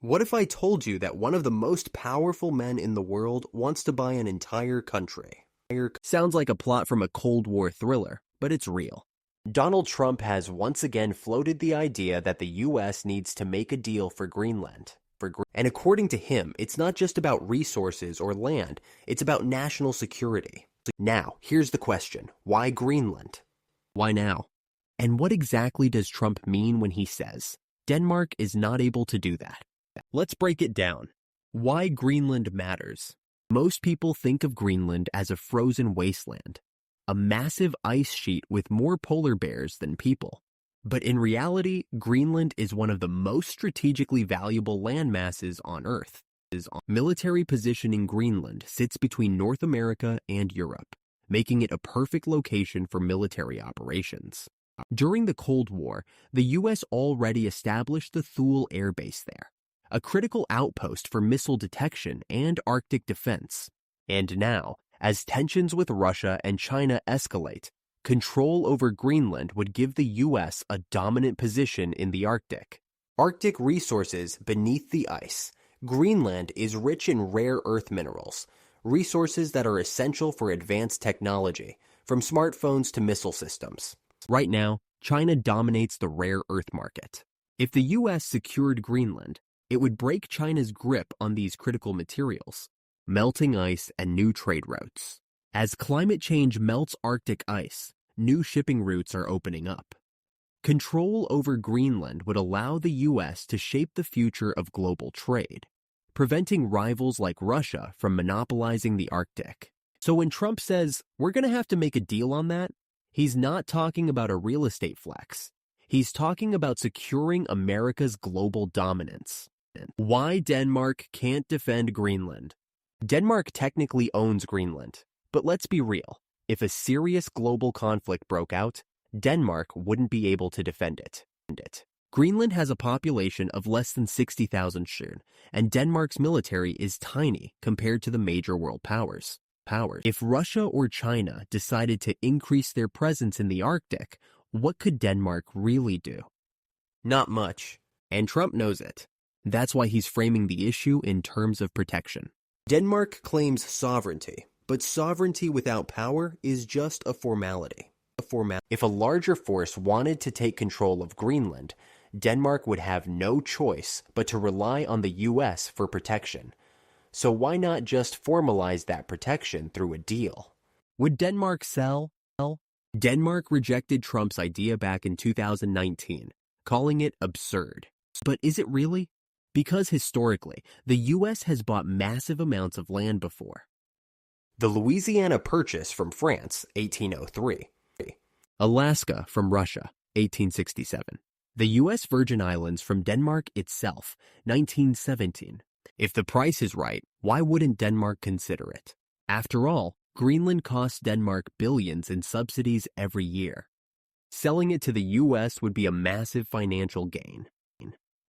What if I told you that one of the most powerful men in the world wants to buy an entire country? Sounds like a plot from a Cold War thriller, but it's real. Donald Trump has once again floated the idea that the US needs to make a deal for Greenland. And according to him, it's not just about resources or land, it's about national security. Now, here's the question. Why Greenland? Why now? And what exactly does Trump mean when he says, Denmark is not able to do that? Let's break it down. Why Greenland matters. Most people think of Greenland as a frozen wasteland, a massive ice sheet with more polar bears than people. But in reality, Greenland is one of the most strategically valuable land masses on Earth. Military position in Greenland sits between North America and Europe, making it a perfect location for military operations. During the Cold War, the U.S. already established the Thule Air Base there, a critical outpost for missile detection and Arctic defense. And now, as tensions with Russia and China escalate, control over Greenland would give the U.S. a dominant position in the Arctic. Arctic resources beneath the ice. Greenland is rich in rare earth minerals, resources that are essential for advanced technology, from smartphones to missile systems. Right now, China dominates the rare earth market. If the U.S. secured Greenland, it would break China's grip on these critical materials, melting ice and new trade routes. As climate change melts Arctic ice, new shipping routes are opening up. Control over Greenland would allow the U.S. to shape the future of global trade, preventing rivals like Russia from monopolizing the Arctic. So when Trump says, we're going to have to make a deal on that, he's not talking about a real estate flex. He's talking about securing America's global dominance. Why Denmark can't defend Greenland. Denmark technically owns Greenland, but let's be real. If a serious global conflict broke out, Denmark wouldn't be able to defend it. Greenland has a population of less than 60,000 soon, and Denmark's military is tiny compared to the major world powers. If Russia or China decided to increase their presence in the Arctic, what could Denmark really do? Not much. And Trump knows it. That's why he's framing the issue in terms of protection. Denmark claims sovereignty, but sovereignty without power is just a formality. If a larger force wanted to take control of Greenland, Denmark would have no choice but to rely on the U.S. for protection. So why not just formalize that protection through a deal? Would Denmark sell? Denmark rejected Trump's idea back in 2019, calling it absurd. But is it really? Because historically, the U.S. has bought massive amounts of land before. The Louisiana Purchase from France, 1803. Alaska from Russia, 1867. The U.S. Virgin Islands from Denmark itself, 1917. If the price is right, why wouldn't Denmark consider it? After all, Greenland costs Denmark billions in subsidies every year. Selling it to the U.S. would be a massive financial gain.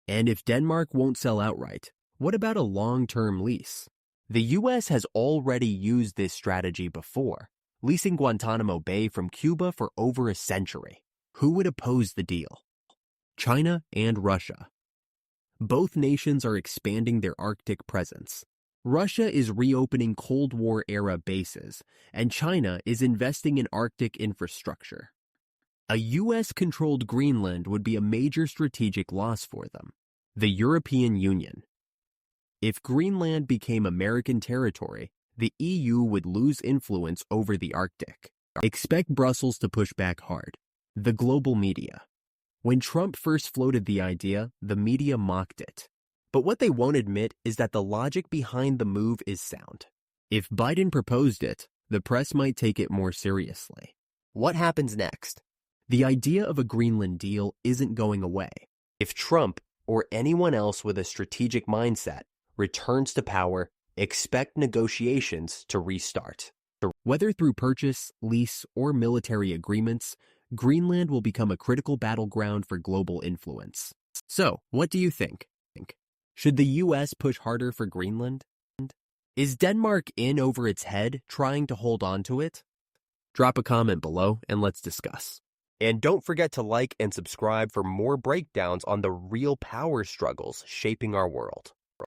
And if Denmark won't sell outright, what about a long-term lease? The U.S. has already used this strategy before, leasing Guantanamo Bay from Cuba for over a century. Who would oppose the deal? China and Russia. Both nations are expanding their Arctic presence. Russia is reopening Cold War-era bases, and China is investing in Arctic infrastructure. A U.S.-controlled Greenland would be a major strategic loss for them. The European Union. If Greenland became American territory, the EU would lose influence over the Arctic. Expect Brussels to push back hard. The global media. When Trump first floated the idea, the media mocked it. But what they won't admit is that the logic behind the move is sound. If Biden proposed it, the press might take it more seriously. What happens next? The idea of a Greenland deal isn't going away. If Trump, or anyone else with a strategic mindset, returns to power, expect negotiations to restart. Whether through purchase, lease, or military agreements, Greenland will become a critical battleground for global influence. So, what do you think? Should the U.S. push harder for Greenland? Is Denmark in over its head trying to hold on to it? Drop a comment below and let's discuss. And don't forget to like and subscribe for more breakdowns on the real power struggles shaping our world.